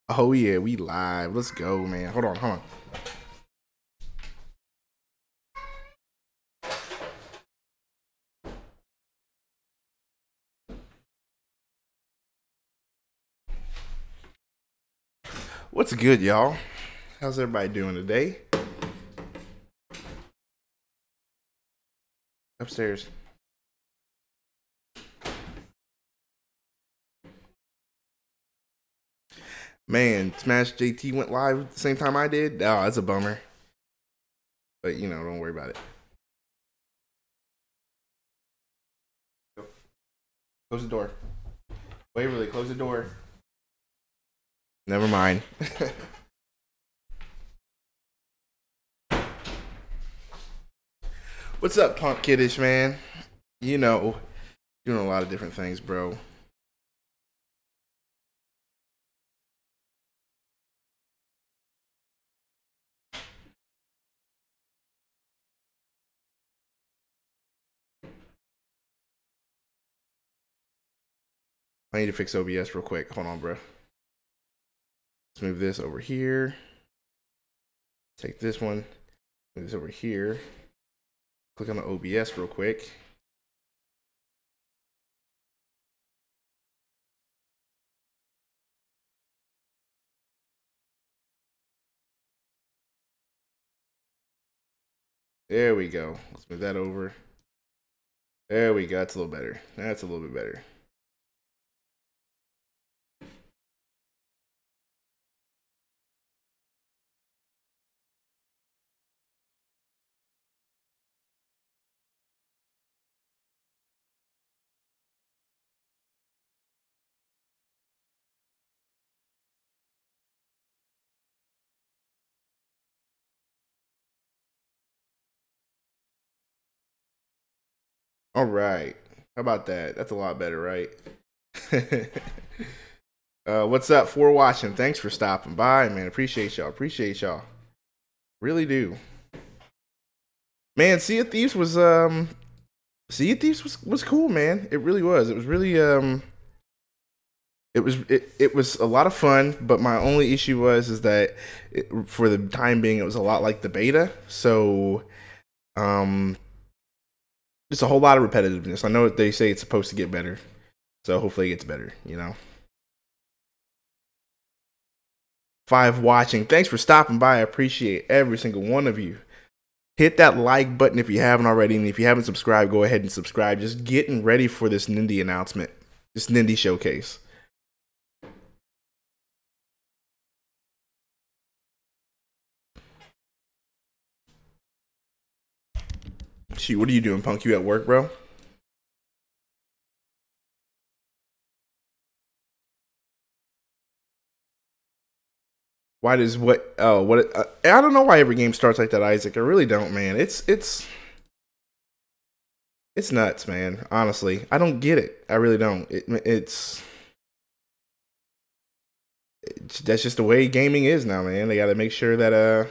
Oh yeah, we live. Let's go, man. Hold on, hold on. What's good, y'all? How's everybody doing today? Upstairs. Man, Smash JT went live at the same time I did. Oh, that's a bummer. But you know, don't worry about it. Close the door. Waverly, close the door. Never mind. What's up, Punk Kiddish, man? You know, doing a lot of different things, bro. I need to fix OBS real quick. Hold on, bro. Let's move this over here. Take this one. Move this over here. Click on the OBS real quick. There we go. Let's move that over. There we go. That's a little better. That's a little bit better. All right. How about that? That's a lot better, right? What's up for watching? Thanks for stopping by, man. Appreciate y'all. Appreciate y'all. Really do. Man, Sea of Thieves was cool, man. It really was. It was really it was a lot of fun, but my only issue is that for the time being it was a lot like the beta. So just a whole lot of repetitiveness. I know they say it's supposed to get better, so hopefully it gets better, you know. 5 watching. Thanks for stopping by. I appreciate every single one of you. Hit that like button if you haven't already, and if you haven't subscribed, go ahead and subscribe. Just getting ready for this Nindie announcement, this Nindie Showcase. Shoot, what are you doing, Punk? You at work, bro? Why does what? Oh, what? I don't know why every game starts like that, Isaac. I really don't, man. It's nuts, man. Honestly, I don't get it. I really don't. That's just the way gaming is now, man. They got to make sure that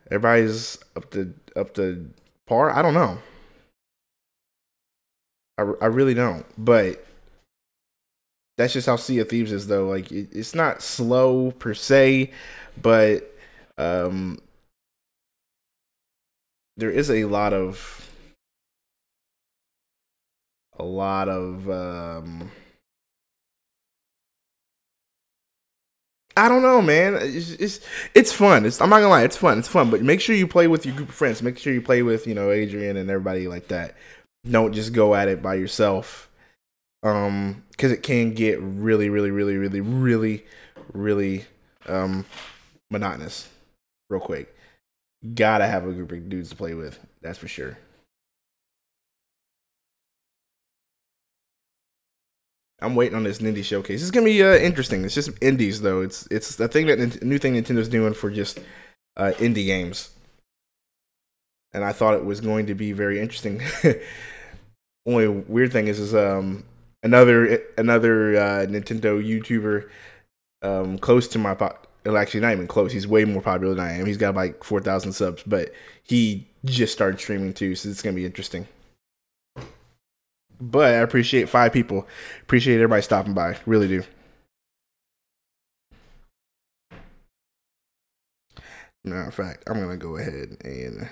everybody's up to par. I don't know. I really don't. But that's just how Sea of Thieves is, though. Like it's not slow per se, but there is a lot of I don't know, man. It's fun. I'm not gonna lie, it's fun. It's fun, but make sure you play with your group of friends. Make sure you play with Adrian and everybody like that. Don't just go at it by yourself, because it can get really, really, really, really, really, really monotonous real quick. Gotta have a group of dudes to play with. That's for sure. I'm waiting on this Nindie Showcase. It's gonna be interesting. It's just indies though. It's the thing that new thing Nintendo's doing for just indie games, and I thought it was going to be very interesting. Only weird thing is another Nintendo YouTuber close to my well, actually not even close. He's way more popular than I am. He's got like 4,000 subs, but he just started streaming too, so it's gonna be interesting. But I appreciate 5 people. Appreciate everybody stopping by. Really do. Matter of fact, I'm gonna go ahead and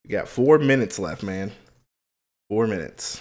we got 4 minutes left, man. 4 minutes.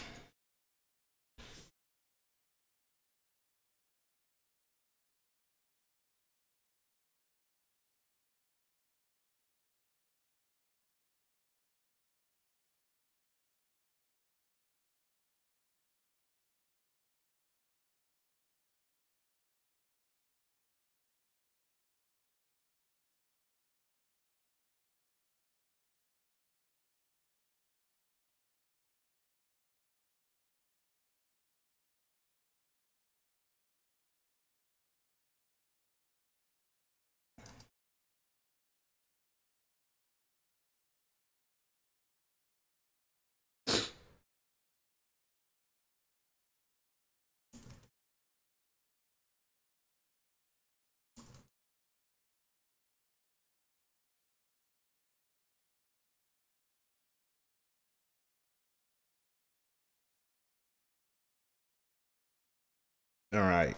All right.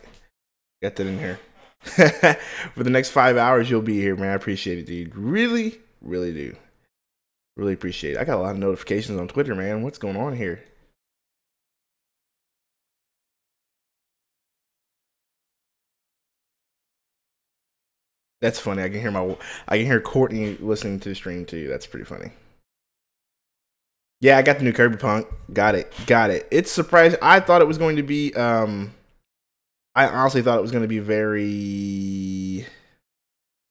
Got that in here. For the next 5 hours, you'll be here, man. I appreciate it, dude. Really, really do. Really appreciate it. I got a lot of notifications on Twitter, man. What's going on here? That's funny. I can hear Courtney listening to the stream too. That's pretty funny. Yeah, I got the new Kirby Punk. Got it. It's surprising. I thought it was going to be I honestly thought it was going to be very.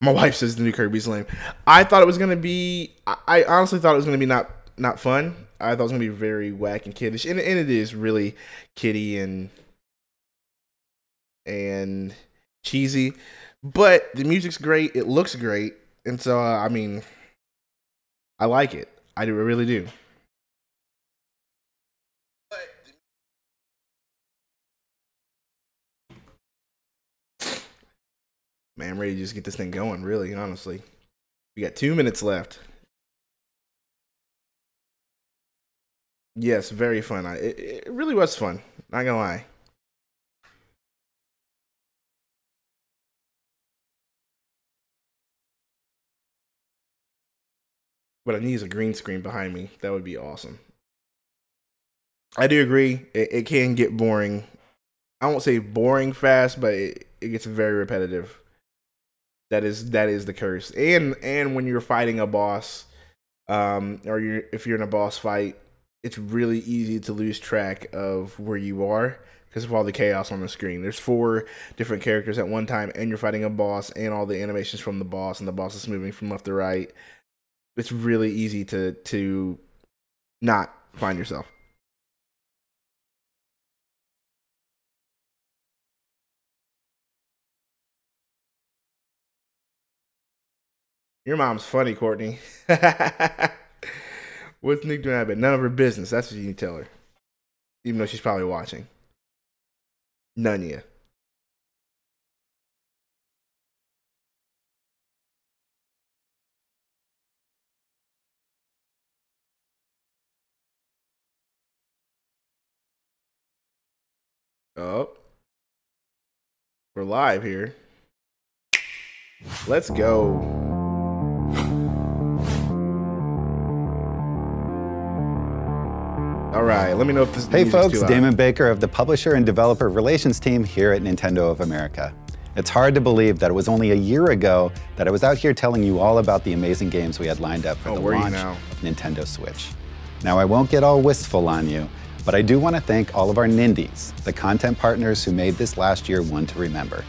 My wife says the new Kirby's lame. I thought it was going to be. I honestly thought it was going to be not fun. I thought it was going to be very whack and kiddish, and it is really kiddie and cheesy. But the music's great. It looks great, and so I mean, I like it. I really do. Man, I'm ready to just get this thing going, really, honestly. We got 2 minutes left. Yes, very fun. It really was fun. Not gonna lie. But I need a green screen behind me. That would be awesome. I do agree. It can get boring. I won't say boring fast, but it gets very repetitive. That is the curse. And when you're fighting a boss, or if you're in a boss fight, it's really easy to lose track of where you are because of all the chaos on the screen. There's 4 different characters at one time, and you're fighting a boss, and all the animations from the boss, and the boss is moving from left to right. It's really easy to not find yourself. Your mom's funny, Courtney. What's Nick doing? But none of her business. That's what you need to tell her. Even though she's probably watching. None yet. Oh. We're live here. Let's go. All right, let me know if this. Hey folks, Damon Baker of the Publisher and Developer Relations team here at Nintendo of America. It's hard to believe that it was only a year ago that I was out here telling you all about the amazing games we had lined up for the launch of Nintendo Switch. Now I won't get all wistful on you, but I do want to thank all of our Nindies, the content partners who made this last year one to remember.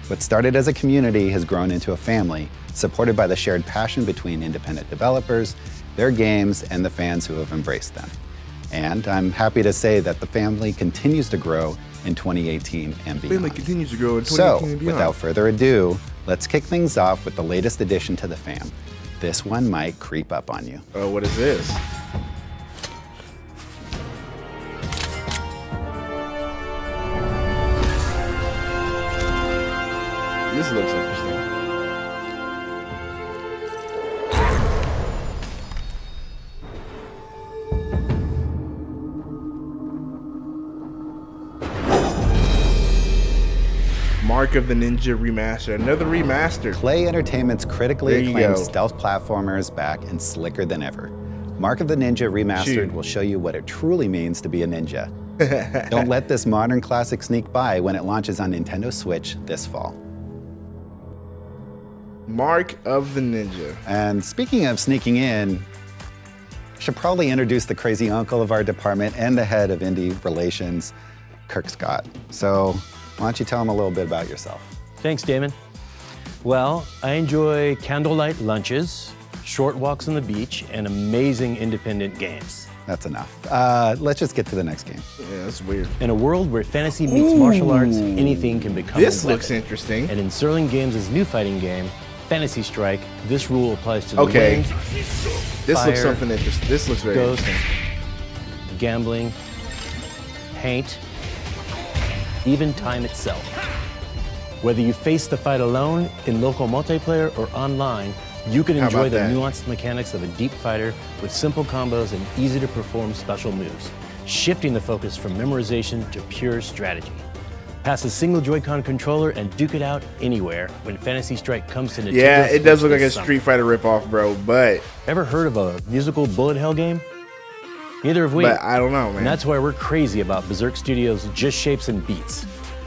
What started as a community has grown into a family, supported by the shared passion between independent developers, their games, and the fans who have embraced them. And I'm happy to say that the family continues to grow in 2018 and beyond. The family continues to grow in 2018 and beyond. So, without further ado, let's kick things off with the latest addition to the fam. This one might creep up on you. Oh, what is this? This looks interesting. Mark of the Ninja Remastered. Another remaster. Play Entertainment's critically acclaimed stealth platformer is back and slicker than ever. Mark of the Ninja Remastered will show you what it truly means to be a ninja. Don't let this modern classic sneak by when it launches on Nintendo Switch this fall. Mark of the Ninja. And speaking of sneaking in, I should probably introduce the crazy uncle of our department and the head of indie relations, Kirk Scott. So why don't you tell him a little bit about yourself? Thanks, Damon. Well, I enjoy candlelight lunches, short walks on the beach, and amazing independent games. That's enough. Let's just get to the next game. Yeah, that's weird. In a world where fantasy meets martial arts, anything can become This a weapon. looks interesting. And in Sterling Games' new fighting game, Fantasy Strike, this rule applies to the wind, This fire, looks something interesting. This looks very ghost, interesting. gambling, paint, even time itself. Whether you face the fight alone, in local multiplayer, or online, you can enjoy the nuanced mechanics of a deep fighter with simple combos and easy to perform special moves, shifting the focus from memorization to pure strategy. Pass a single Joy-Con controller and duke it out anywhere when Fantasy Strike comes to Nintendo. Yeah, it does look like a summer. Street Fighter ripoff, bro, but... Ever heard of a musical bullet hell game? Neither have we. But I don't know, man. And that's why we're crazy about Berserk Studios' Just Shapes and Beats.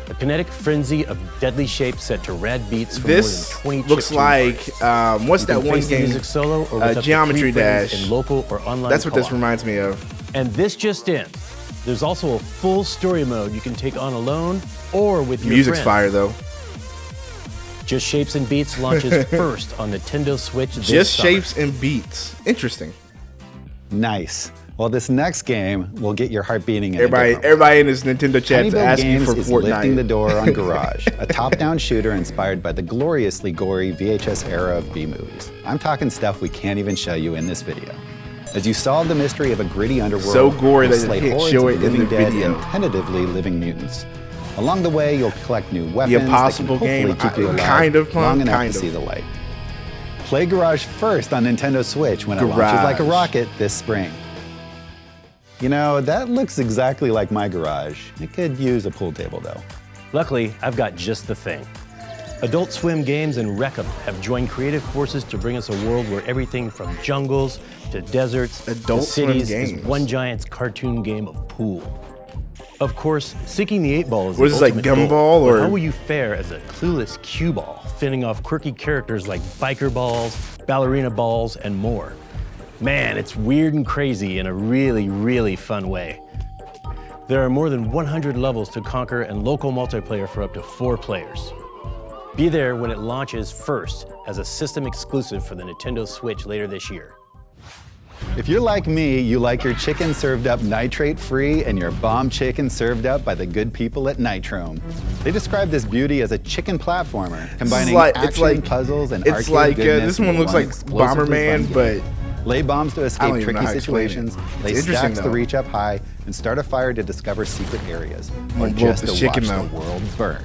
A kinetic frenzy of deadly shapes set to rad beats from this more than 20 looks like, what's that one game? Music solo or with Geometry Dash. In local or online That's what this co-op. reminds me of. And this just in. There's also a full story mode you can take on alone or with your Music's friends. fire, though. Just Shapes and Beats launches first on Nintendo Switch this Just summer. Shapes and Beats. Interesting. Nice. Well, this next game will get your heart beating in Everybody in this Nintendo chat is Honeybell asking Games for is Fortnite. lifting the door on Garage, a top-down shooter inspired by the gloriously gory VHS era of B-movies. I'm talking stuff we can't even show you in this video. As you solve the mystery of a gritty underworld, So gory you'll that slay you can't hordes show of it in living the dead video. and tentatively living mutants. Along the way, you'll collect new weapons Impossible that can game. hopefully keep you alive Kind of fun, long enough kind to of. see the light. Play Garage first on Nintendo Switch when it launches like a rocket this spring. You know, that looks exactly like my garage. It could use a pool table, though. Luckily, I've got just the thing. Adult Swim Games and Wreck 'em have joined creative forces to bring us a world where everything from jungles to deserts Adult to cities Swim is Games. one giant cartoon game of pool. Of course, seeking the 8-ball is What the is this, like ultimate Gumball, goal, or- but how will you fare as a clueless cue ball, fending off quirky characters like biker balls, ballerina balls, and more? Man, it's weird and crazy in a really, really fun way. There are more than 100 levels to conquer and local multiplayer for up to 4 players. Be there when it launches first as a system exclusive for the Nintendo Switch later this year. If you're like me, you like your chicken served up nitrate-free and your bomb chicken served up by the good people at Nitrome. They describe this beauty as a chicken platformer, combining action, puzzles, and arcade goodness this one into looks like explosively Bomberman, fun but game. Lay bombs to I don't escape even know tricky how to explain it. situations, It's lay interesting, stacks to though. reach up high, and start a fire to discover secret areas, or gonna blow up just this to watch chicken, the though. world burn.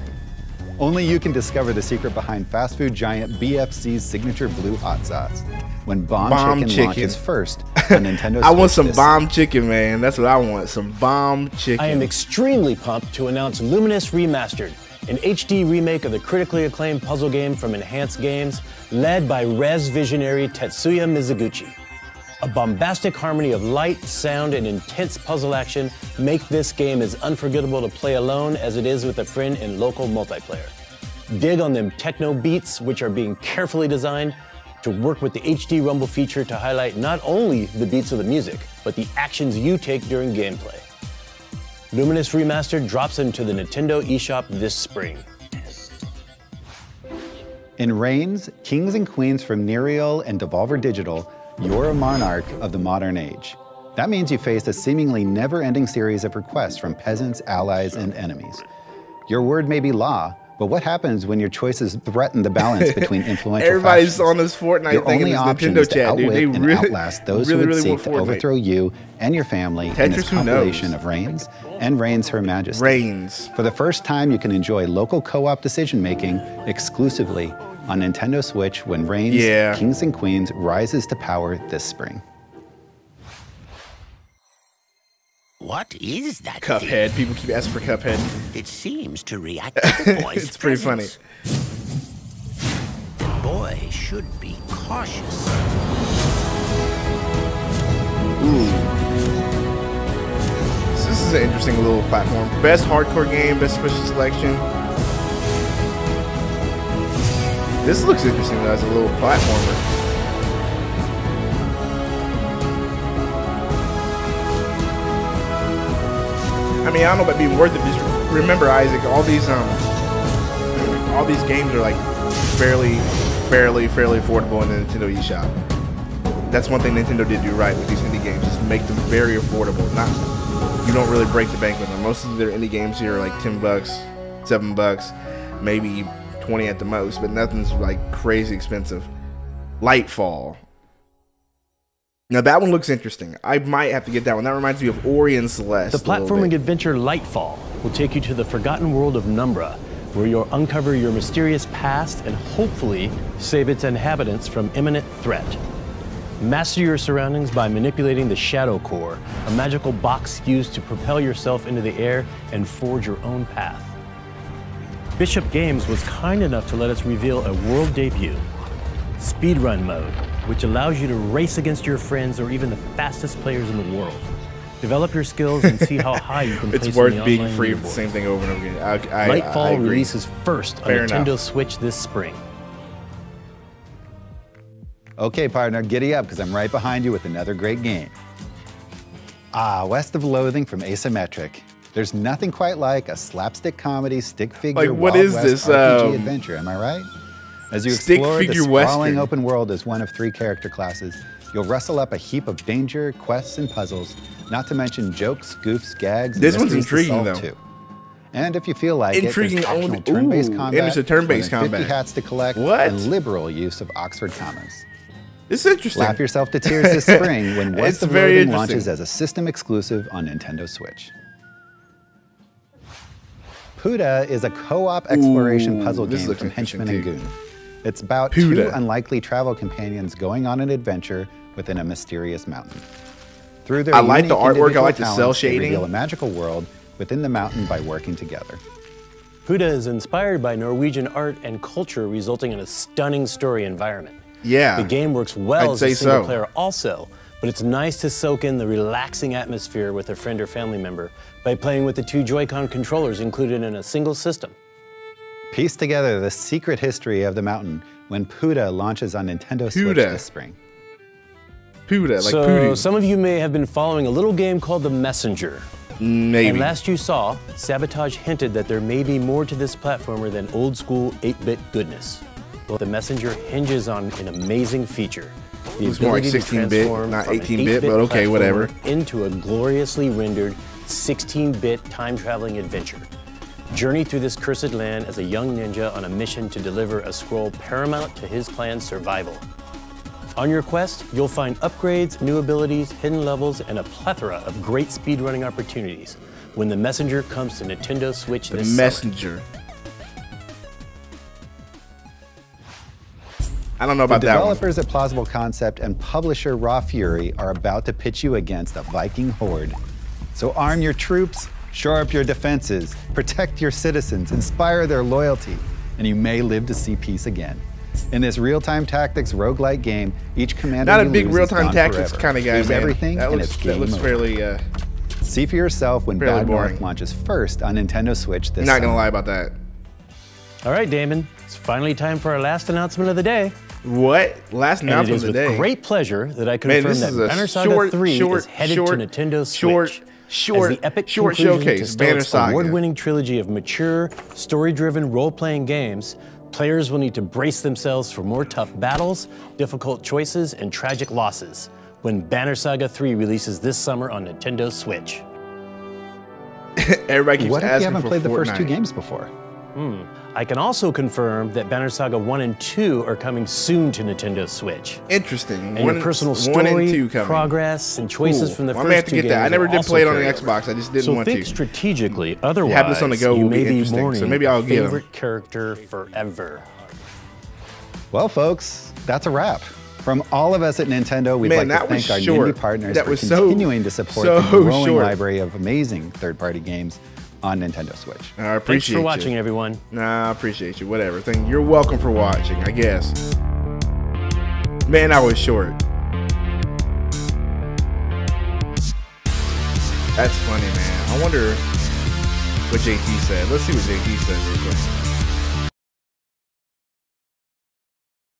Only you can discover the secret behind fast food giant BFC's signature blue hot sauce. When Bomb Chicken launches first on Nintendo Switch I want some this bomb chicken, man. That's what I want. Some bomb chicken. I am extremely pumped to announce Luminous Remastered, an HD remake of the critically acclaimed puzzle game from Enhanced Games, led by Res visionary Tetsuya Mizuguchi. A bombastic harmony of light, sound, and intense puzzle action make this game as unforgettable to play alone as it is with a friend in local multiplayer. Dig on them techno beats, which are being carefully designed to work with the HD Rumble feature to highlight not only the beats of the music, but the actions you take during gameplay. Luminous Remastered drops into the Nintendo eShop this spring. In Reigns, Kings and Queens from Nereal and Devolver Digital, you're a monarch of the modern age. That means you face a seemingly never-ending series of requests from peasants, allies, and enemies. Your word may be law, but what happens when your choices threaten the balance between influential Everybody's factions? on this Fortnite Your thing in only this option Nintendo is to chat, dude. outwit They and really, outlast those who would really seek want to Fortnite. overthrow you and your family in Tetris, this who knows? compilation of Reigns and Reigns Her Majesty. Reigns. For the first time, you can enjoy local co-op decision-making exclusively on Nintendo Switch when Reigns, Kings and Queens rises to power this spring. What is that Cuphead. thing? People keep asking for Cuphead. It seems to react to the boy's It's pretty funny. The boy should be cautious. Ooh. So this is an interesting little platform. Best hardcore game, best special selection. This looks interesting though as a little platformer. I mean, I don't know about being worth it. Just remember, Isaac, all these games are like fairly affordable in the Nintendo eShop. That's one thing Nintendo did do right with these indie games, is make them very affordable. You don't really break the bank with them. Most of their indie games here are like $10, $7, maybe 20 at the most, but nothing's like crazy expensive. Lightfall. Now that one looks interesting. I might have to get that one. That reminds me of Ori and Celeste. The platforming adventure Lightfall will take you to the forgotten world of Numbra, where you'll uncover your mysterious past and hopefully save its inhabitants from imminent threat. Master your surroundings by manipulating the Shadow Core, a magical box used to propel yourself into the air and forge your own path. Bishop Games was kind enough to let us reveal a world debut, Speedrun Mode, which allows you to race against your friends or even the fastest players in the world. Develop your skills and see how high you can place in the online It's worth being free for the leaderboard. same thing over and over again. I Lightfall agree. releases first on Fair Nintendo enough. Switch this spring. Okay, partner, giddy up, because I'm right behind you with another great game. West of Loathing from Asymmetric. There's nothing quite like a slapstick comedy, stick figure, Like, what Wild is West this, RPG adventure, am I right? As you Stick explore the figure sprawling Western. open world as one of 3 character classes, you'll wrestle up a heap of danger, quests, and puzzles, not to mention jokes, goofs, gags, and This one's mysteries to intriguing, solve, though. too. And if you feel like Intriguing it, there's only- optional turn-based ooh, combat, and it's a turn-based more than 50 combat. hats to collect, What? and liberal use of Oxford commas. This is interesting. Laugh yourself to tears this spring when West It's of very Loathing interesting. launches as a system exclusive on Nintendo Switch. Puda is a co-op exploration puzzle this game looks from interesting Henchman and too. Goon. It's about Puda. 2 unlikely travel companions going on an adventure within a mysterious mountain. Through their I like the unique artwork, I individual like the cell talents, they shading. reveal a magical world within the mountain by working together. Puda is inspired by Norwegian art and culture, resulting in a stunning story environment. Yeah. The game works well I'd as say a single so. player also, but it's nice to soak in the relaxing atmosphere with a friend or family member by playing with the 2 Joy-Con controllers included in a single system. Piece together the secret history of the mountain when Puda launches on Nintendo Switch Puda. this spring. Puda, like So Poodoo. some of you may have been following a little game called The Messenger. Maybe. And last you saw, Sabotage hinted that there may be more to this platformer than old school 8-bit goodness. Well, The Messenger hinges on an amazing feature. The It's more like ability to 16-bit, transform not from an 18-bit, 8-bit but okay, whatever. platformer into a gloriously rendered 16-bit time-traveling adventure. Journey through this cursed land as a young ninja on a mission to deliver a scroll paramount to his clan's survival. On your quest, you'll find upgrades, new abilities, hidden levels, and a plethora of great speedrunning opportunities when The Messenger comes to Nintendo Switch The this summer. Messenger. I don't know about The that one. developers at Plausible Concept and publisher Raw Fury are about to pitch you against a Viking horde. So arm your troops, shore up your defenses, protect your citizens, inspire their loyalty, and you may live to see peace again. In this real-time tactics roguelike game, each commander Not a you big lose is real-time gone tactics forever. kind of guy, Lose man. everything, that and looks, it's that game looks over. fairly, See for yourself when fairly Bad boring. North launches first on Nintendo Switch this not summer. gonna lie about that. All right, Damon, it's finally time for our last announcement of the day. What? Last And it announcement is of the with day. great pleasure that I Man, confirm this that is a Banner Saga short, 3 short, is headed short, to Nintendo short, Switch. short, as the epic short conclusion showcase, to Banner Stealth's Saga. award-winning trilogy of mature, story-driven role-playing games, players will need to brace themselves for more tough battles, difficult choices, and tragic losses when Banner Saga 3 releases this summer on Nintendo Switch. Everybody keeps What if you asking haven't for played the first Fortnite. 2 games before? I can also confirm that Banner Saga 1 and 2 are coming soon to Nintendo Switch. Interesting. And your personal one and story, two coming. progress, and choices Cool. from the Well, I first may have to 2 get games that. I never will did also play it on the carry over. Xbox. I just didn't so want think to. strategically. Otherwise, Have this on the go you will be may be interesting, so mourning maybe I'll a get 'em. favorite character forever. Well, folks, that's a wrap. From all of us at Nintendo, we'd like to thank our Nindie partners for continuing to support the growing library of amazing third-party games on Nintendo Switch. I appreciate you. Thanks for watching, everyone. Nah, I appreciate you. Whatever. You're welcome for watching, I guess. Man, that was short. That's funny, man. I wonder what JT said. Let's see what JT said real quick.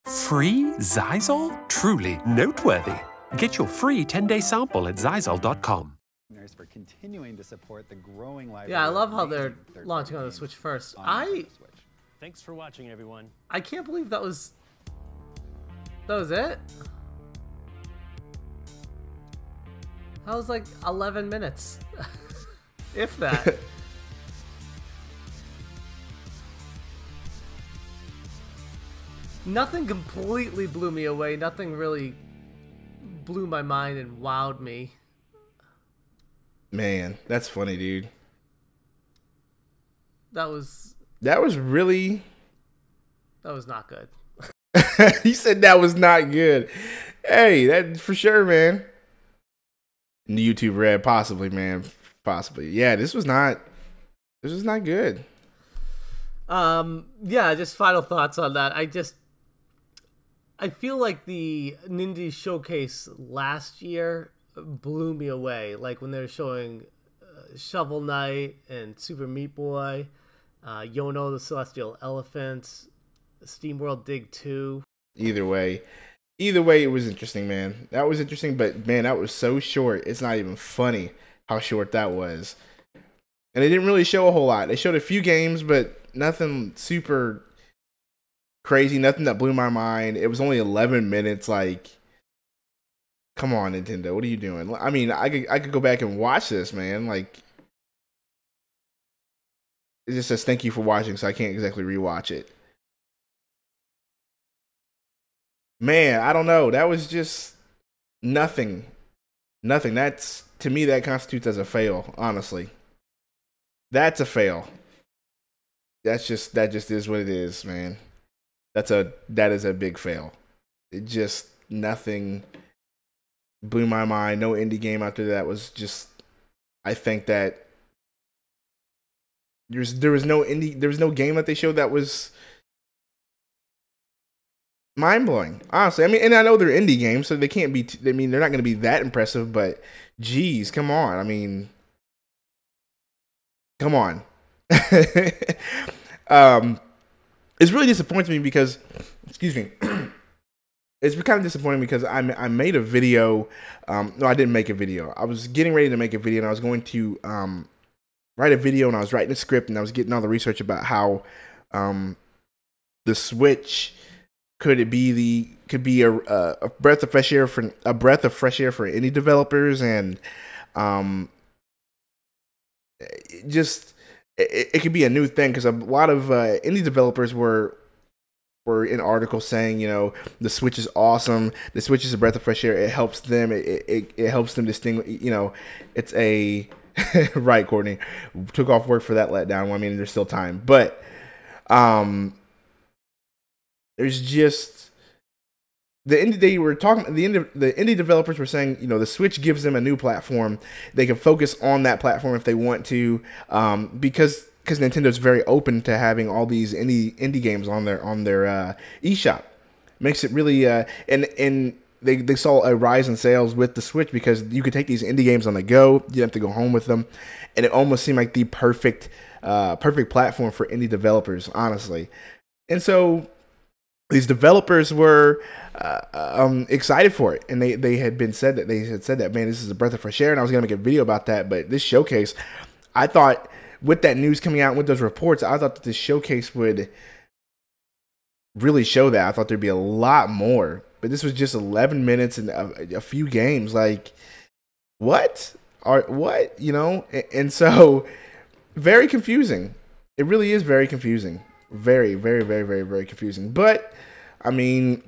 Free Xyzal? Truly noteworthy. Get your free 10-day sample at Xyzal.com. For continuing to support the growing library. Yeah, I love how they're launching on the Switch first. Thanks for watching, everyone. I can't believe that was it. That was like 11 minutes, if that. Nothing completely blew me away. Nothing really blew my mind and wowed me. Man, that's funny, dude. That was really... That was not good. He said that was not good. Hey, that for sure, man. In the YouTube Red, possibly, man. Possibly. Yeah, this was not good. Yeah, just final thoughts on that. I feel like the Nindie Showcase last year blew me away. Like when they were showing Shovel Knight and Super Meat Boy, Yono the Celestial Elephant, SteamWorld Dig 2. Either way, it was interesting, man. That was interesting, but man, that was so short. It's not even funny how short that was. And they didn't really show a whole lot. They showed a few games, but nothing super crazy, nothing that blew my mind. It was only 11 minutes. Like, come on, Nintendo, what are you doing? I mean, I could go back and watch this, man. Like, it just says thank you for watching, so I can't exactly rewatch it. Man, I don't know. That was just nothing. Nothing. That's, to me, that constitutes as a fail, honestly. That's a fail. That just is what it is, man. That is a big fail. It just, nothing blew my mind. No indie game after that was just, I think that there was no game that they showed that was mind-blowing, honestly. I mean, and I know they're indie games, so they can't be, they're not going to be that impressive, but geez, come on. I mean, come on. It's really disappointing me because, excuse me, it's kind of disappointing because I made a video. No, I didn't make a video. I was getting ready to make a video, and I was going to write a video, and I was writing a script, and I was getting all the research about how the Switch could be a breath of fresh air for indie developers, and it could be a new thing because a lot of indie developers were in articles saying, you know, the Switch is awesome. The Switch is a breath of fresh air. It helps them. It helps them distinguish. You know, it's a right. Courtney took off work for that letdown. Well, I mean, there's still time, but there's just the indie developers were saying, you know, the Switch gives them a new platform. They can focus on that platform if they want to, because Nintendo's very open to having all these indie games on their eShop. Makes it really and they saw a rise in sales with the Switch because you could take these indie games on the go. You didn't have to go home with them, and it almost seemed like the perfect platform for indie developers, honestly. And so these developers were excited for it, and they had said that man, this is a breath of fresh air, and I was gonna make a video about that. But this showcase, I thought, with that news coming out, with those reports, I thought that this showcase would really show that. I thought there'd be a lot more, but this was just 11 minutes and a few games. Like, what? You know? And so, very confusing. It really is very confusing. Very, very, very, very, very confusing. But, I mean,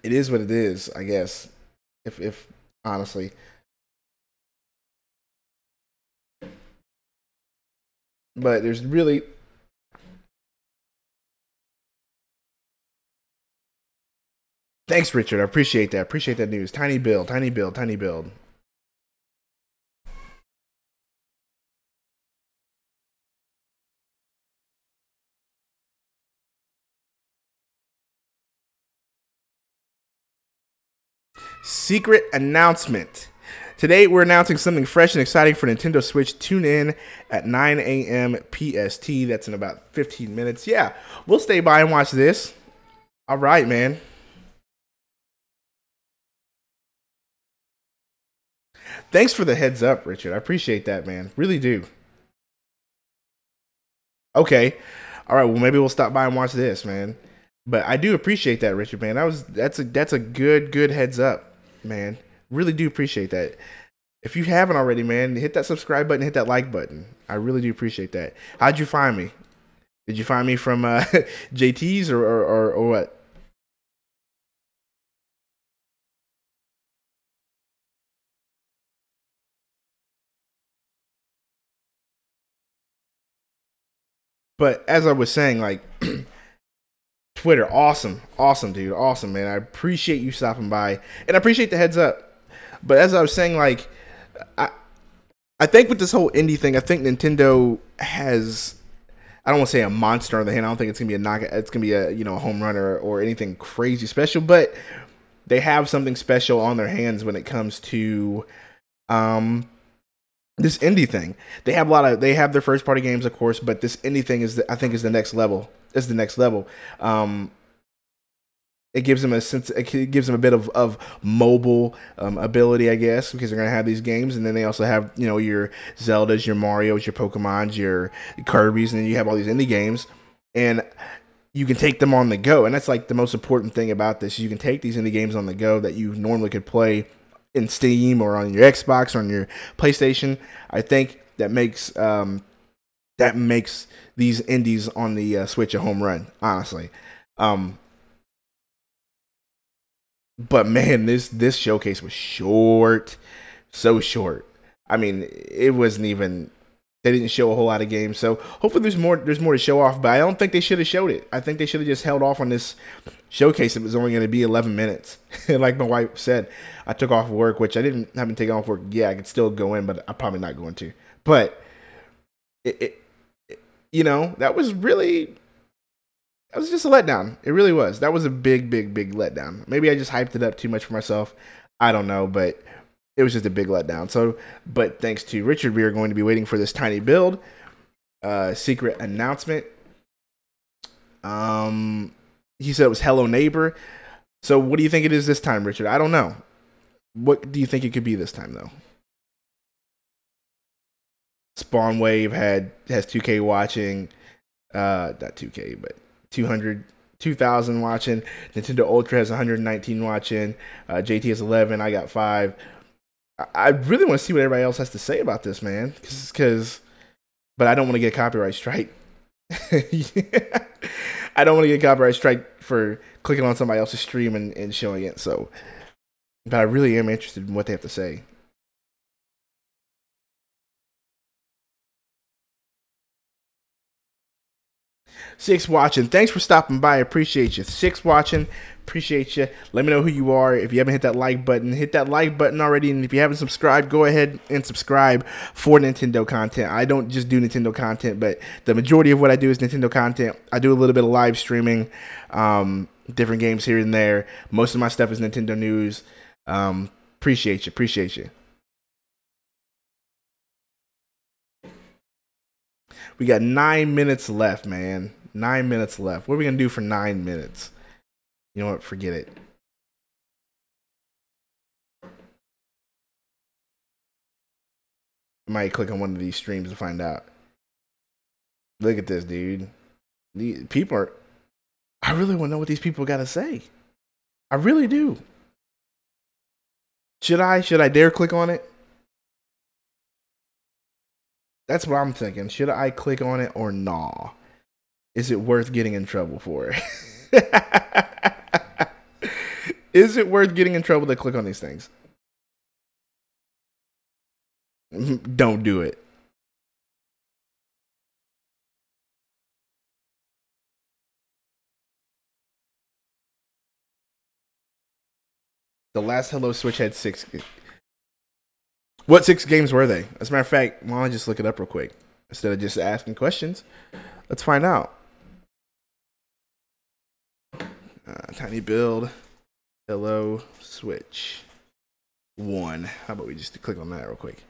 it is what it is, I guess. If honestly. But there's really... Thanks, Richard. I appreciate that. Appreciate that news. Tiny build, tiny build, tiny build. Secret announcement. Today, we're announcing something fresh and exciting for Nintendo Switch. Tune in at 9 a.m. PST. That's in about 15 minutes. Yeah, we'll stay by and watch this. All right, man. Thanks for the heads up, Richard. I appreciate that, man. Really do. Okay. All right, well, maybe we'll stop by and watch this, man. But I do appreciate that, Richard, man. That's a good heads up, man. Really do appreciate that. If you haven't already, man, hit that subscribe button, hit that like button. I really do appreciate that. How'd you find me? Did you find me from JT's or what? But as I was saying, like Twitter, awesome, dude, awesome, man. I appreciate you stopping by, and I appreciate the heads up. But as I was saying, like I think with this whole indie thing, I think Nintendo has, I don't want to say a monster on the hand. I don't think it's gonna be a knock. It's gonna be a a home run or anything crazy special. But they have something special on their hands when it comes to this indie thing. They have their first party games, of course, but this indie thing I think is the next level. It's the next level. It gives them a sense. It gives them a bit of mobile ability, I guess, because they're gonna have these games, and then they also have your Zeldas, your Mario's, your Pokemon's, your Kirby's, and then you have all these indie games, and you can take them on the go. And that's like the most important thing about this. You can take these indie games on the go that you normally could play in Steam or on your Xbox or on your PlayStation. I think that makes these indies on the Switch a home run, honestly. But man, this showcase was short, so short. I mean, it wasn't even. They didn't show a whole lot of games, so hopefully there's more to show off. But I don't think they should have showed it. I think they should have just held off on this showcase. It was only going to be 11 minutes. Like my wife said, I took off work, which I haven't taken off work. Yeah, I could still go in, but I'm probably not going to. But that was just a letdown. It really was. That was a big letdown. Maybe I just hyped it up too much for myself. I don't know, but it was just a big letdown. So, but thanks to Richard, we are going to be waiting for this tiny build, secret announcement. He said it was Hello Neighbor. So, what do you think it is this time, Richard? I don't know. What do you think it could be this time, though? Spawn Wave has 2K watching, not 2K, but 2,000 watching. Nintendo Ultra has 119 watching. JT has 11. I got 5. I really want to see what everybody else has to say about this, man. But I don't want to get a copyright strike. I don't want to get a copyright strike for clicking on somebody else's stream and showing it. So, but I really am interested in what they have to say. Six watching. Thanks for stopping by. I appreciate you. Six watching. Appreciate you. Let me know who you are. If you haven't hit that like button already. And if you haven't subscribed, go ahead and subscribe for Nintendo content. I don't just do Nintendo content, but the majority of what I do is Nintendo content. I do a little bit of live streaming, different games here and there. Most of my stuff is Nintendo news. Appreciate you. We got 9 minutes left, man. 9 minutes left. What are we going to do for 9 minutes? You know what? Forget it. I might click on one of these streams to find out. Look at this, dude. The people are... I really want to know what these people got to say. I really do. Should I dare click on it? That's what I'm thinking. Should I click on it or nah? Is it worth getting in trouble for? Is it worth getting in trouble to click on these things? Don't do it. The last Hello Switch had 6. What 6 games were they? As a matter of fact, why don't I just look it up real quick instead of just asking questions? Let's find out. Tiny build. Hello Switch 1. How about we just click on that real quick?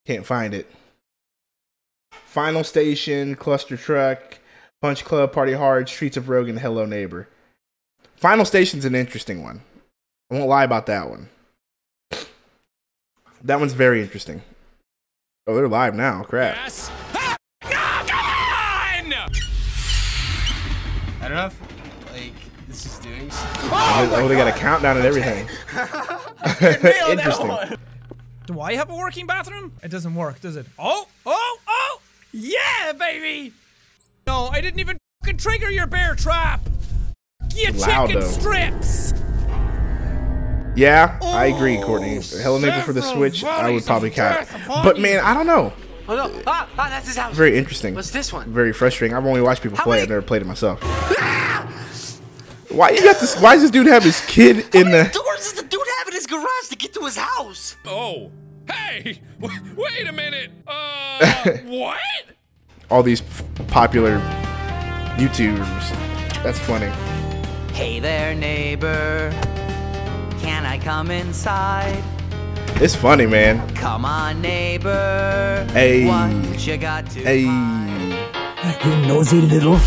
Can't find it. Final Station, Cluster Truck, Punch Club, Party Hard, Streets of Rogue, and Hello Neighbor. Final Station's an interesting one. I won't lie about that one. That one's very interesting. Oh, they're live now. Crap. Yes. Ah! No, come on! I don't know if, like, this is doing something. Oh, they got a countdown and everything. Interesting. Do I have a working bathroom? It doesn't work, does it? Oh! Yeah, baby! No, I didn't even fucking trigger your bear trap! You chicken strips! Yeah, I agree, Courtney. Hello Neighbor for the Switch, I would probably count. But man, I don't know. Oh no! That's his house. Very interesting. What's this one? Very frustrating. I've only watched people play it. I've never played it myself. Why you got this? Why does this dude have his kid in the? How many doors does the dude have in his garage to get to his house? Oh. Hey! Wait a minute! What? All these popular YouTubers. That's funny. Hey there, neighbor. Can I come inside? It's funny, man. Come on, neighbor. Hey. What you got to Hey. You nosy little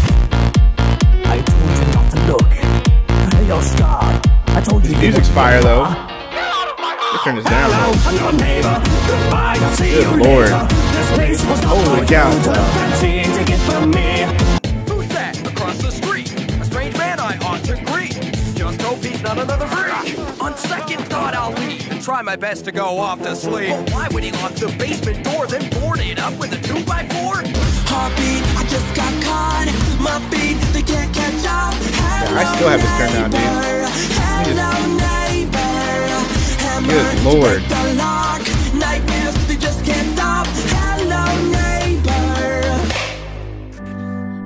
I told you not to look. You're scarred. I told you. The music's fire, though. Let's turn this down. Good Lord. Holy cow. Who's that across the street? A strange man I ought to greet. Just hope he's not another freak. On second thought, I'll leave and try my best to go off to sleep. But why would he lock the basement door, then board it up with a 2x4? Heartbeat, I just got caught. My feet, they can't catch up. Yeah, I still have this turned down, dude. Good Lord. Nightmares, they just can't stop. Hello, neighbor.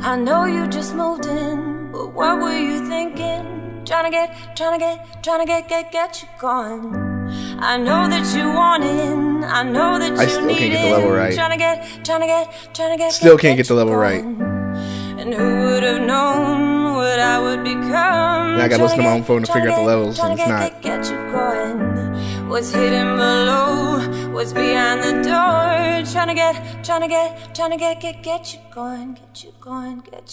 I know you just moved in, but what were you thinking? Trying to get you going. I know that you want in. I know that I still can't get the level right. Trying to get. Still can't get the level right. And who would have known what I would become? Now I gotta listen to my own phone to figure out the levels, and it's not. Get you going. What's hidden below? What's behind the door? Trying to get you going, get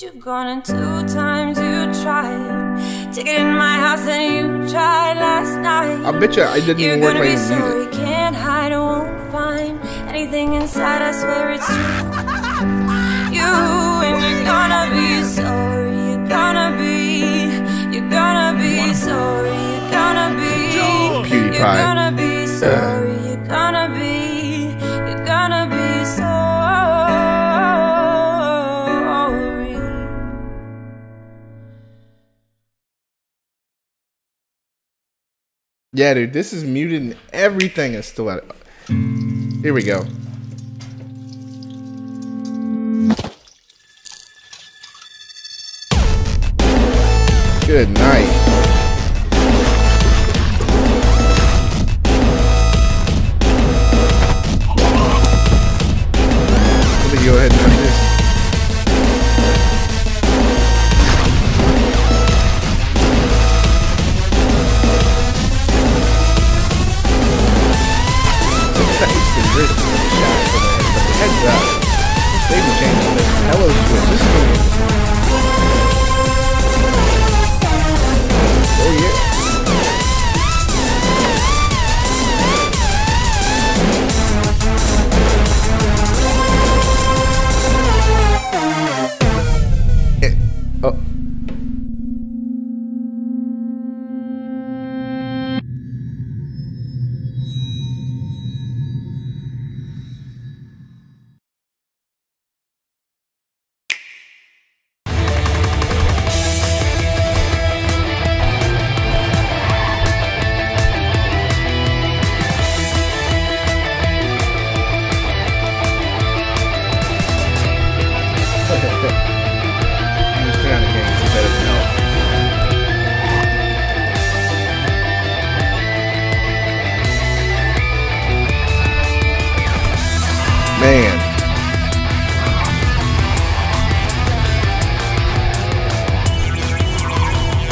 you going. And 2 times you tried to get in my house, and you tried last night. I bet you I didn't even work my music. You're gonna be sorry, can't hide, I won't find anything inside. I swear it's true. You and you're gonna be sorry. You're gonna be sorry. You're gonna be. PewDiePie. You're gonna be sorry. You're gonna be sorry. Yeah, dude, this is muted and everything is still at. Here we go. Good night. Let me go ahead and do this. Heads up. Save the change on this. Hello Switch. This is going to oh yeah. Oh.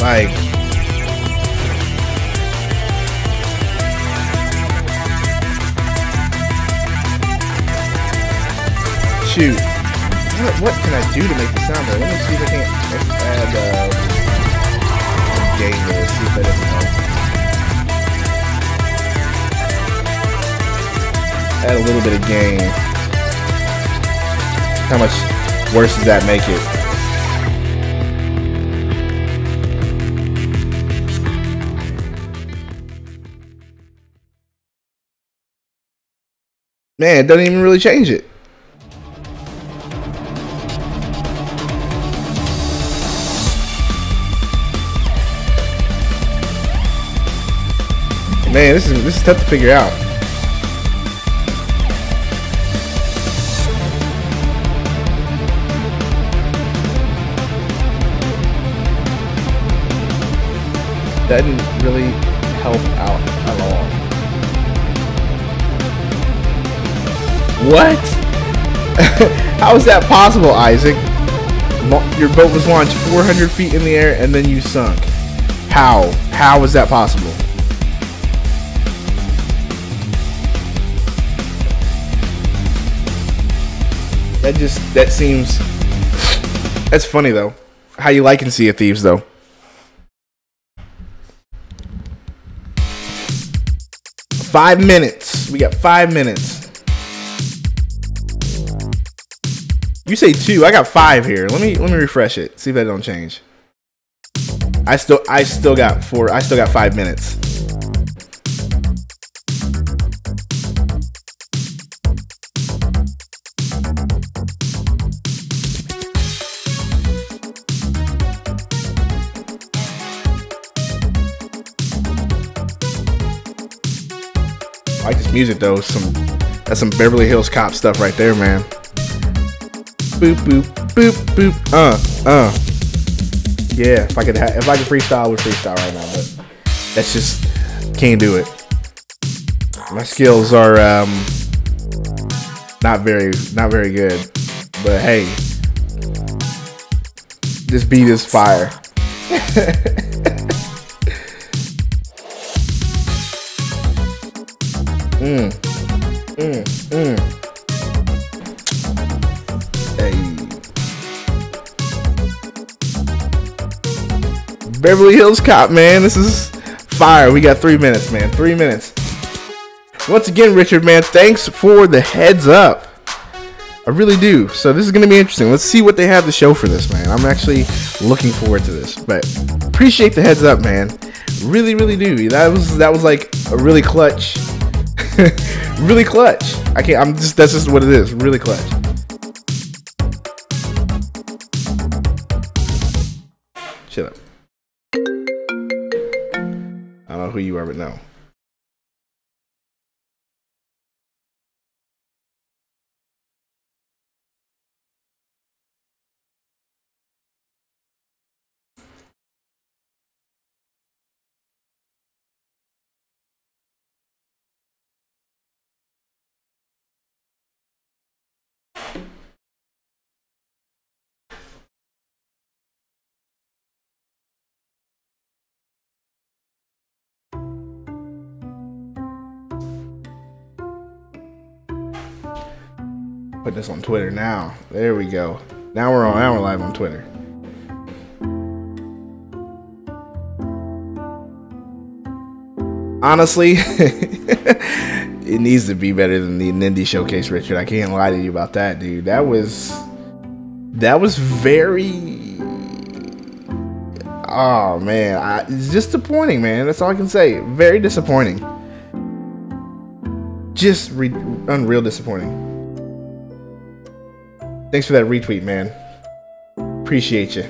Like, shoot. What can I do to make the sound better? Let me see if I can add gain there. See if that doesn't help. Add a little bit of gain. How much worse does that make it? Man, it doesn't even really change it. Man, this is tough to figure out. That didn't really help out at all. What? How is that possible, Isaac? Your boat was launched 400 feet in the air and then you sunk. How? How is that possible? That seems, that's funny though. How you like and Sea of Thieves though. Five minutes. We got 5 minutes. You say 2. I got 5 here. Let me refresh it. See if that don't change. I still got 4. I still got 5 minutes. I like this music though. That's some Beverly Hills Cop stuff right there, man. Boop boop boop boop. Yeah, if I could freestyle, I would freestyle right now, but that's just can't do it. My skills are not very good. But hey, this beat is fire. Hey. Beverly Hills Cop, man. This is fire. We got 3 minutes, man. 3 minutes. Once again, Richard, man, thanks for the heads up. I really do. So this is going to be interesting. Let's see what they have to show for this, man. I'm actually looking forward to this. But appreciate the heads up, man. Really, really do. That was like a really clutch. Really clutch. That's just what it is. Really clutch. Shut up. I don't know who you are, but no. Put this on Twitter now. There we go. Now we're live on Twitter. Honestly, it needs to be better than the Nindie Showcase, Richard. I can't lie to you about that, dude. That was very. Oh man, it's disappointing, man. That's all I can say. Very disappointing. Just unreal disappointing. Thanks for that retweet, man. Appreciate you.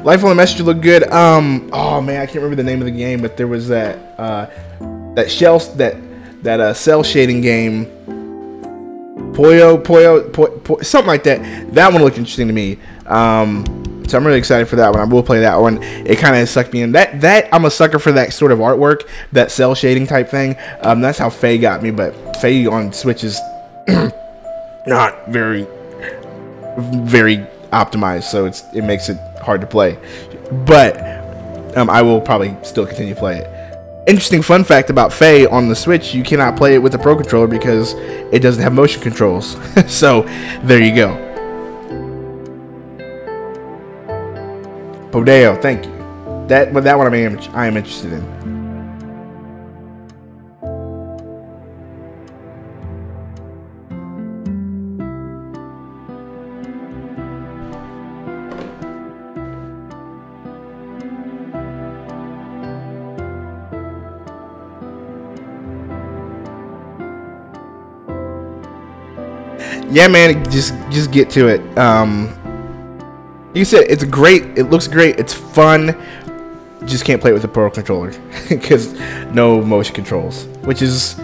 Life on the Messenger looked good. Oh man, I can't remember the name of the game, but there was that cell shading game Poyo, something like that. That one looked interesting to me. So I'm really excited for that one. I will play that one. It kind of sucked me in. That I'm a sucker for that sort of artwork, that cell shading type thing. That's how Faye got me, but Faye on Switch is not very optimized, so it makes it hard to play. But I will probably still continue to play it. Interesting fun fact about Faye on the Switch: you cannot play it with the Pro Controller because it doesn't have motion controls. So there you go. Podeo, thank you. That one I am interested in. Yeah, man, just get to it. You said it's great. It looks great. It's fun. Just can't play it with the Pro Controller because no motion controls, which is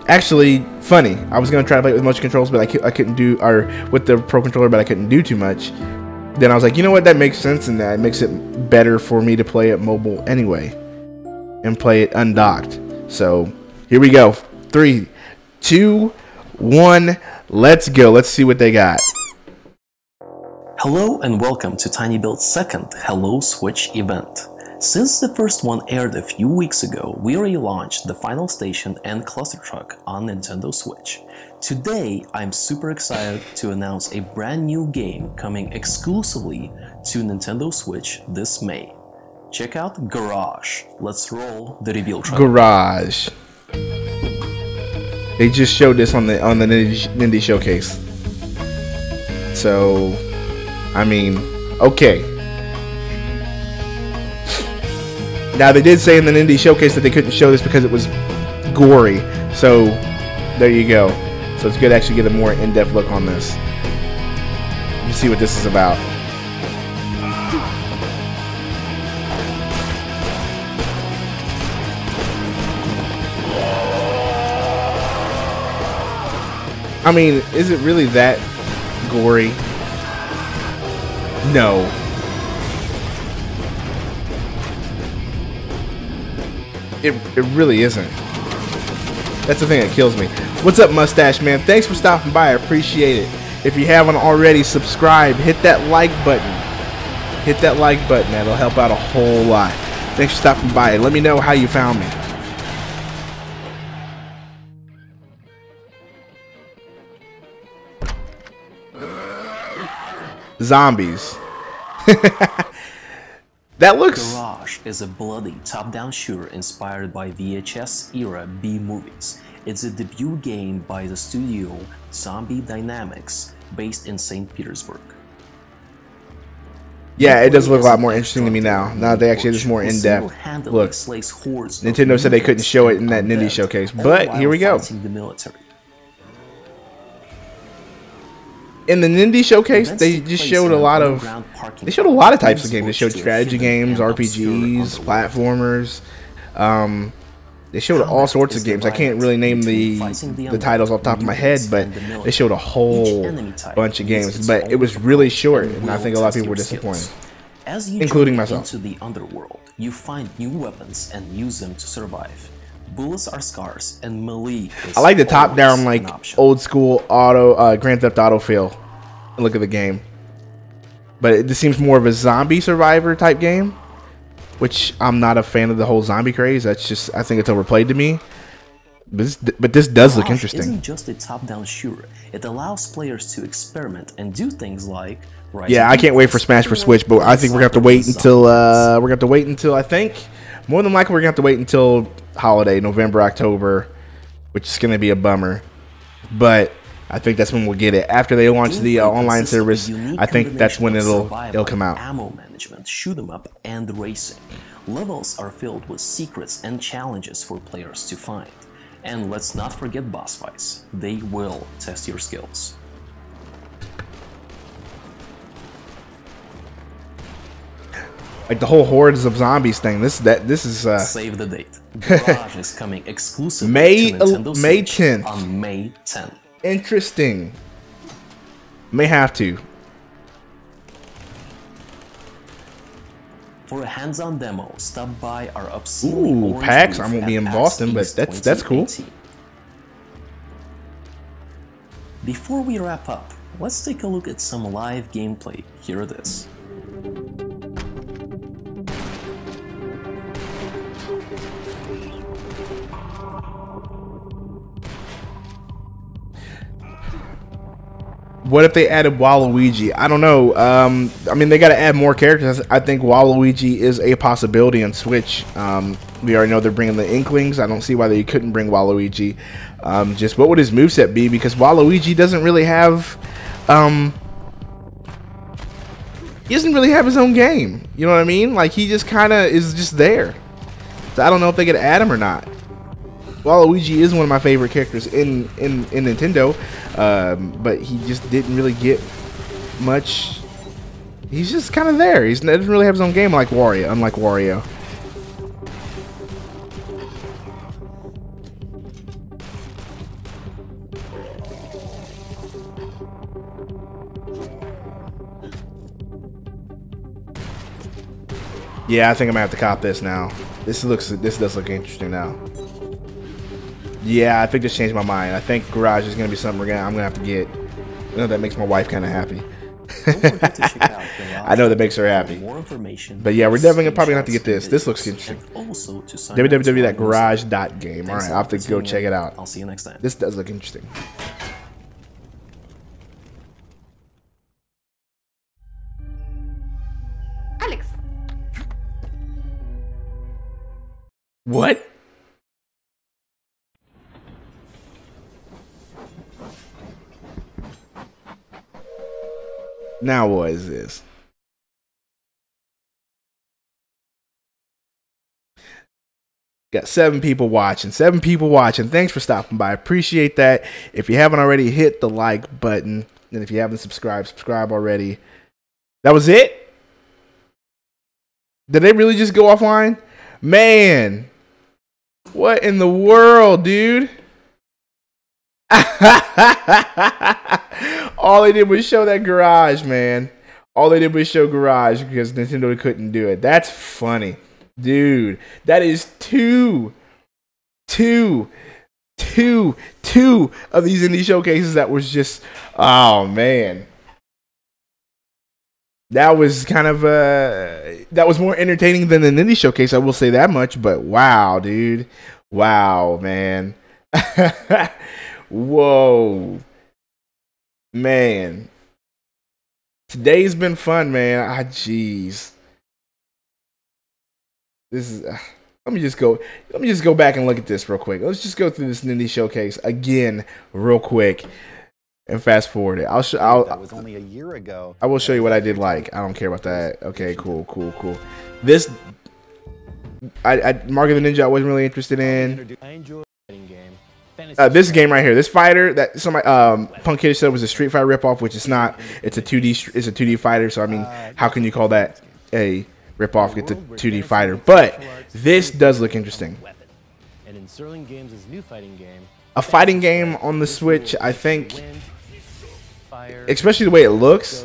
actually funny. I was gonna try to play it with motion controls, but I couldn't do, or with the Pro Controller, but I couldn't do too much. Then I was like, you know what? That makes sense, and that makes it better for me to play it mobile anyway, and play it undocked. So here we go. 3, 2, 1. Let's go. Let's see what they got. Hello and welcome to TinyBuild's second Hello Switch event. Since the first one aired a few weeks ago, we relaunched the Final Station and Cluster Truck on Nintendo Switch. Today, I'm super excited to announce a brand new game coming exclusively to Nintendo Switch this May. Check out Garage. Let's roll the reveal trailer. Garage. They just showed this on the Nindie Showcase. So, I mean, okay. Now they did say in the Nindie Showcase that they couldn't show this because it was gory. So, there you go. So it's good to actually get a more in-depth look on this. You see what this is about. I mean, is it really that gory? No. It really isn't. That's the thing that kills me. What's up, Mustache Man? Thanks for stopping by. I appreciate it. If you haven't already, subscribe. Hit that like button. Hit that like button. That'll help out a whole lot. Thanks for stopping by. Let me know how you found me. Zombies. That looks... Garage is a bloody top-down shooter inspired by VHS-era B-movies. It's a debut game by the studio Zombie Dynamics, based in St. Petersburg. Yeah, it does look a lot more interesting to me now. Now they actually have this more in-depth look. Nintendo said they couldn't show it in that Nindie Showcase, but here we go. In the Nindie Showcase, they just showed a lot of types of games. They showed strategy games, RPGs, platformers. They showed all sorts of games. I can't really name the titles off the top of my head, but they showed a whole bunch of games. But it was really short, and I think a lot of people were disappointed, including myself. Into the underworld, you find new weapons and use them to survive. Bullets are scarce, and melee is I like the top-down, like, old-school Grand Theft Auto feel. Look at the game. But this seems more of a zombie survivor type game, which I'm not a fan of the whole zombie craze. That's just, I think it's overplayed to me. But this does look interesting. It isn't just a top-down shooter. It allows players to experiment and do things like... Yeah, I can't wait for Smash for Switch, but I think we're gonna have to wait until I think more than likely we're gonna have to wait until holiday, November, October, which is gonna be a bummer. But I think that's when we'll get it. After they launch the online service, I think that's when it'll come out. Ammo management, shoot 'em up, and racing. Levels are filled with secrets and challenges for players to find. And let's not forget boss fights. They will test your skills. Like the whole hordes of zombies thing. This is Save the date. Garage is coming exclusively May to Nintendo May Switch 10th on May 10th. interesting. May have to. For a hands-on demo, stop by our obscene Ooh, PAX. I won't be in Boston, but that's cool. Before we wrap up, let's take a look at some live gameplay. Here it is. What if they added Waluigi? I don't know. I mean, they got to add more characters. I think Waluigi is a possibility on Switch. We already know they're bringing the Inklings. I don't see why they couldn't bring Waluigi. Just what would his moveset be? Because Waluigi doesn't really have... he doesn't really have his own game. You know what I mean? Like, he just kind of is just there. So I don't know if they could add him or not. Waluigi is one of my favorite characters in Nintendo, but he just didn't really get much. He's just kind of there. He doesn't really have his own game like Wario, unlike Wario. Yeah, I think I'm gonna have to cop this now. This does look interesting now. Yeah, I think this changed my mind. I think Garage is gonna be something I'm gonna have to get. I know that makes my wife kind of happy. I know that makes her happy. But yeah, we're definitely probably gonna have to get this. This looks interesting. www.garage.game. All right, I'll have to go check it out. I'll see you next time. This does look interesting. Alex. What? Now what is this? Got 7 people watching. 7 people watching. Thanks for stopping by. Appreciate that. If you haven't already, hit the like button. And if you haven't subscribed, subscribe already. That was it? Did they really just go offline? Man. What in the world, dude? All they did was show that Garage, man. All they did was show Garage because Nintendo couldn't do it. That's funny. Dude, that is two of these indie showcases that was just, oh man. That was kind of, that was more entertaining than the Nindie Showcase, I will say that much, but wow, dude. Wow, man. Whoa. Man. Today's been fun, man. Ah, jeez. This is let me just go back and look at this real quick. Let's just go through this Nindie Showcase again real quick and fast forward it. That was only a year ago. I will show you what I did like. I don't care about that. Okay, cool. This Mark of the Ninja I wasn't really interested in. This game right here, this fighter that somebody Punk Kid said was a Street Fighter ripoff, which it's not. It's a 2D fighter, so I mean, how can you call that a ripoff? It's a 2D fighter, but this does look interesting. A fighting game on the Switch, I think, especially the way it looks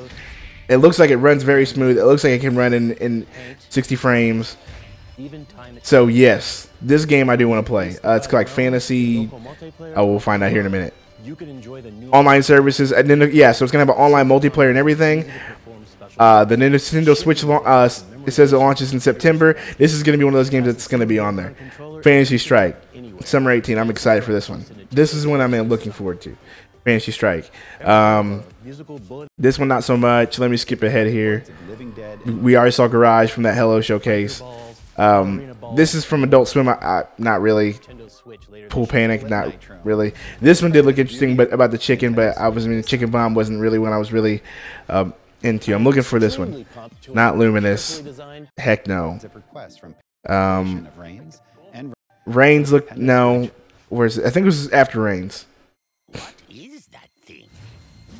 like it runs very smooth. It looks like it can run in 60 frames. So yes, this game I do want to play. It's like fantasy. I will find out here in a minute. Online services, and then yeah, so it's gonna have an online multiplayer and everything. The Nintendo Switch, it says it launches in September. This is gonna be one of those games that's gonna be on there. Fantasy Strike, Summer 18. I'm excited for this one. This is one I'm looking forward to. Fantasy Strike. This one not so much. Let me skip ahead here. We already saw Garage from that Hello Showcase. This is from Adult Swim. Not really. Pool Panic, not really. This one did look interesting, but about the chicken. But the Chicken Bomb wasn't really one I was really into. I'm looking for this one. Not Luminous. Heck no. Reigns look no. Where's it? I think it was after Reigns.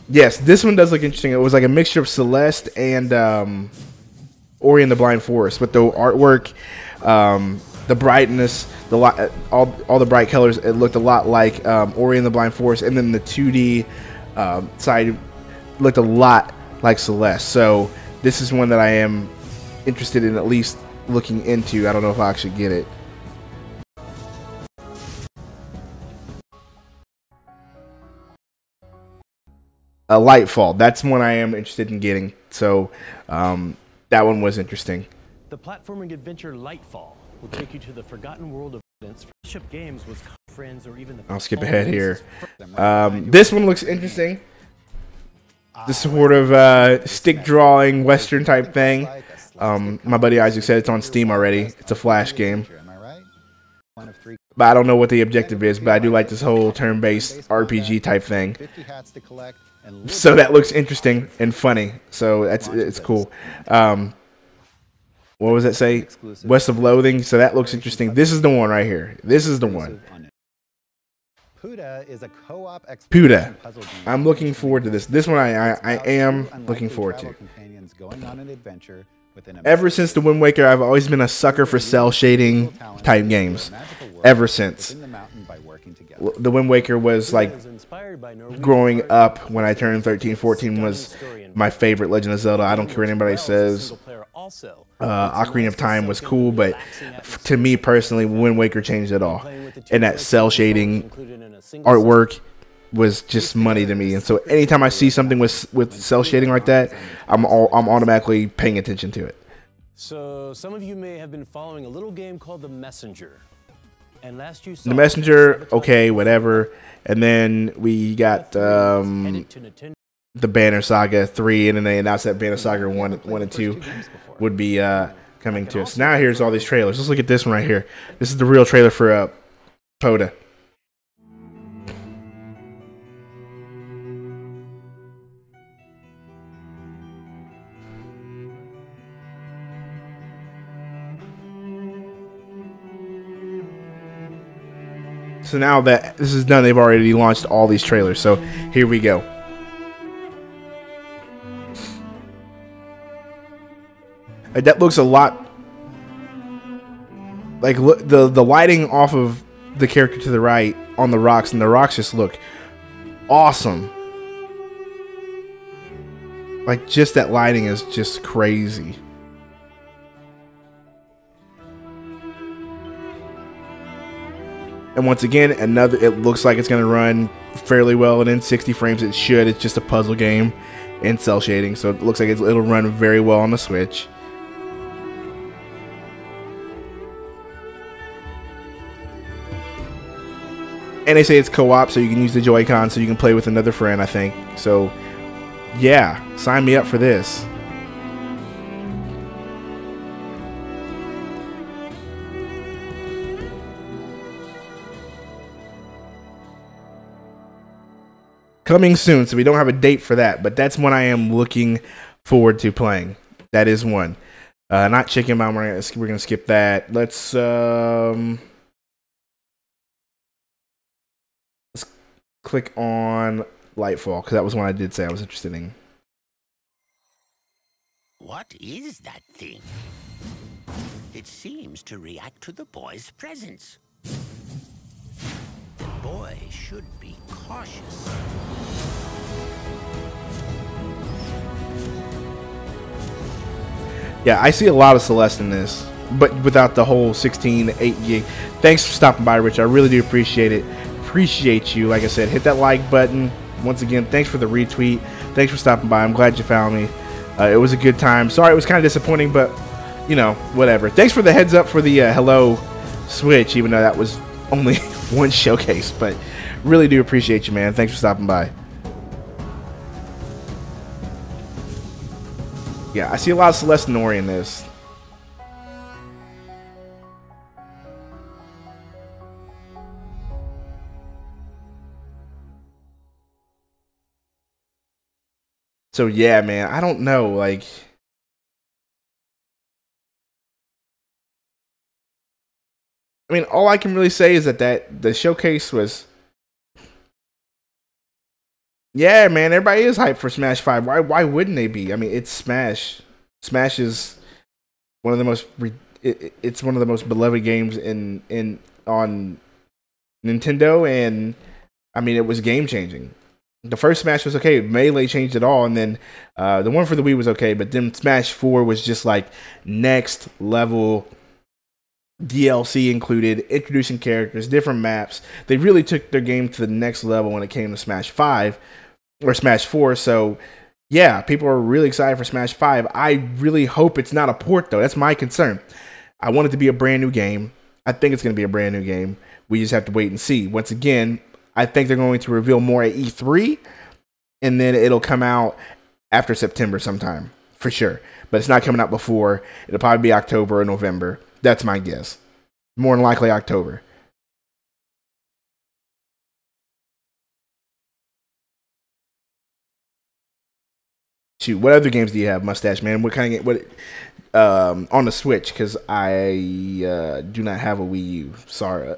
Yes, this one does look interesting. It was like a mixture of Celeste and Ori and the Blind Forest, but the artwork the brightness, all the bright colors. It looked a lot like Ori and the Blind Forest, and then the 2D side looked a lot like Celeste. So this is one that I am interested in at least looking into. I don't know if I actually get it. Lightfall. That's one I am interested in getting. So that one was interesting. The platforming adventure Lightfall will take you to the forgotten world of friendship games with friends or even the I'll skip ahead here. This one looks interesting. The sort of stick drawing Western type thing. My buddy Isaac said it's on Steam already. It's a Flash game. But I don't know what the objective is, but I do like this whole turn-based RPG type thing. So that looks interesting and funny. So it's cool. What was that say? West of Loathing. So that looks interesting. This is the one right here. This is the one. Puda is a co-op Puda. I'm looking forward to this. This one I am looking forward to. Ever since the Wind Waker, I've always been a sucker for cell shading type games. Ever since. The Wind Waker was like growing up when I turned 13, 14 was my favorite Legend of Zelda. I don't care what anybody says. Ocarina of Time was cool, but to me personally, Wind Waker changed it all. And that cell shading artwork was just money to me. And so anytime I see something with cell shading like that, I'm automatically paying attention to it. So some of you may have been following a little game called The Messenger. And last you saw The Messenger, okay, whatever. And then we got the Banner Saga 3, and then they announced that Banner Saga 1 and 2 would be coming to us. Now here's all these trailers. Let's look at this one right here. This is the real trailer for Poda. So now that this is done, they've already launched all these trailers. So here we go. That looks a lot like the lighting off of the character to the right on the rocks, and the rocks just look awesome. Like, just that lighting is just crazy. And once again, it looks like it's going to run fairly well, and in 60 frames it should. It's just a puzzle game in cell shading, so it looks like it'll run very well on the Switch. And they say it's co-op, so you can use the Joy-Con, so you can play with another friend, I think. So, yeah, sign me up for this. Coming soon, so we don't have a date for that, but that's one I am looking forward to playing. That is one. Not Chicken Bomb, we're gonna skip that. Let's click on Lightfall, because that was one I did say I was interested in. What is that thing? It seems to react to the boy's presence. The boy should be cautious. Yeah, I see a lot of Celeste in this, but without the whole 16, 8 gig. Thanks for stopping by, Rich. I really do appreciate it. Appreciate you. Like I said, hit that like button. Once again, thanks for the retweet. Thanks for stopping by. I'm glad you found me. It was a good time. Sorry it was kind of disappointing, but, you know, whatever. Thanks for the heads up for the Hello Switch, even though that was only one showcase. But really do appreciate you, man. Thanks for stopping by. Yeah, I see a lot of Celeste and Ori in this. So yeah, man, I don't know, like, I mean, all I can really say is that the showcase was, yeah, man, everybody is hyped for Smash 5. Why wouldn't they be? I mean, it's Smash. Smash is one of the most it's one of the most beloved games on Nintendo, and I mean, it was game changing. The first Smash was okay. Melee changed it all, and then the one for the Wii was okay, but then Smash 4 was just like next level. DLC included, introducing characters, different maps. They really took their game to the next level when it came to Smash 5 or Smash 4. So, yeah, people are really excited for Smash 5. I really hope it's not a port, though. That's my concern. I want it to be a brand new game. I think it's going to be a brand new game. We just have to wait and see. Once again, I think they're going to reveal more at E3, and then it'll come out after September sometime, for sure. But it's not coming out before. It'll probably be October or November. That's my guess. More than likely October. Shoot, what other games do you have, Mustache Man? What kind of game? What on the Switch? Because I do not have a Wii U. Sorry,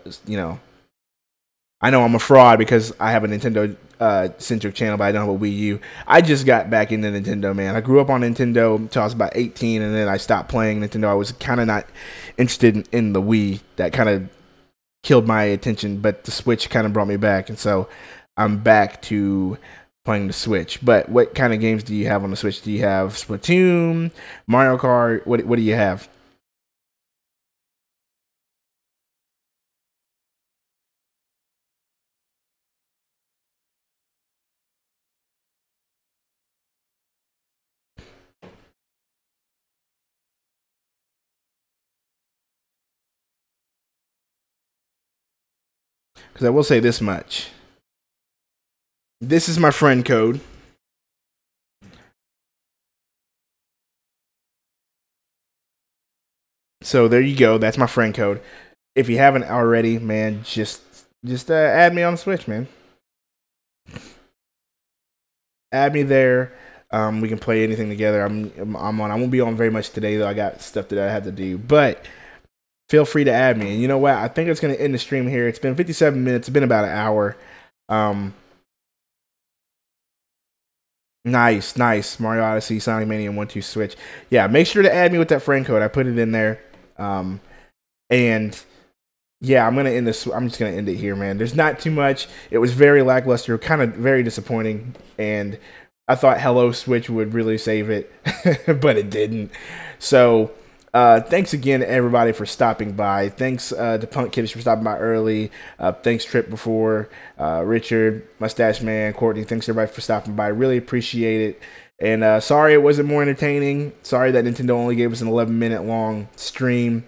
I know I'm a fraud because I have a Nintendo centric channel, but I don't have a Wii U. I just got back into Nintendo, man. I grew up on Nintendo until I was about 18, and then I stopped playing Nintendo. I was kind of not interested in the Wii. That kind of killed my attention, but the Switch kind of brought me back, and so I'm back to playing the Switch. But what kind of games do you have on the Switch? Do you have Splatoon, Mario Kart? What do you have? Because I will say this much. This is my friend code. So there you go. That's my friend code. If you haven't already, man, just add me on the Switch, man. Add me there. We can play anything together. I'm on. I won't be on very much today, though. I got stuff that I have to do. But feel free to add me. And you know what? I think it's going to end the stream here. It's been 57 minutes. It's been about an hour. Nice. Mario Odyssey, Sonic Mania 1-2 Switch. Yeah, make sure to add me with that friend code. I put it in there. And yeah, I'm gonna end this. I'm just gonna end it here, man. There's not too much. It was very lackluster, kind of very disappointing. And I thought Hello Switch would really save it, but it didn't. So thanks again to everybody for stopping by. Thanks to Punk Kiddish for stopping by early. Thanks Trip before, Richard, Mustache Man, Courtney. Thanks everybody for stopping by. Really appreciate it. And sorry it wasn't more entertaining. Sorry that Nintendo only gave us an 11-minute long stream.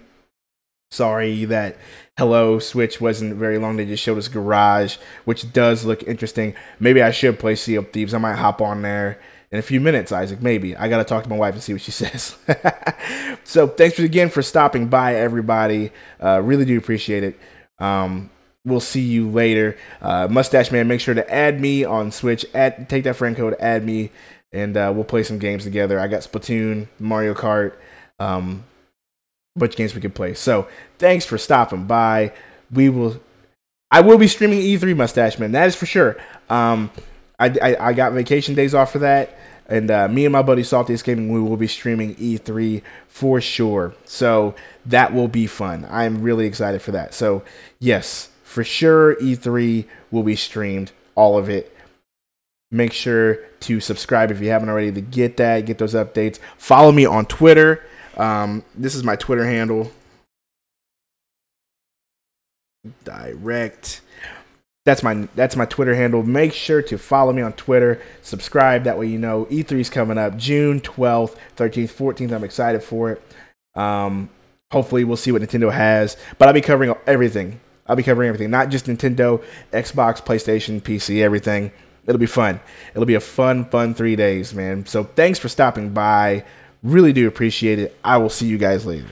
Sorry that Hello Switch wasn't very long. They just showed us Garage, which does look interesting. Maybe I should play Sea of Thieves. I might hop on there in a few minutes, Isaac. Maybe. I got to talk to my wife and see what she says. So thanks again for stopping by, everybody. Really do appreciate it. We'll see you later. Mustache Man, make sure to add me on Switch. Take that friend code, add me, and we'll play some games together. I got Splatoon, Mario Kart, bunch of games we can play. So thanks for stopping by. I will be streaming E3, Mustache Man. That is for sure. I got vacation days off for that. And me and my buddy Salty Escaping, we will be streaming E3 for sure. So that will be fun. I'm really excited for that. So yes, for sure, E3 will be streamed, all of it. Make sure to subscribe if you haven't already to get those updates. Follow me on Twitter. This is my Twitter handle. Direct. That's my Twitter handle. Make sure to follow me on Twitter. Subscribe. That way you know E3's coming up June 12th, 13th, 14th. I'm excited for it. Hopefully we'll see what Nintendo has. But I'll be covering everything. Not just Nintendo, Xbox, PlayStation, PC, everything. It'll be fun. It'll be a fun 3 days, man. So thanks for stopping by. Really do appreciate it. I will see you guys later.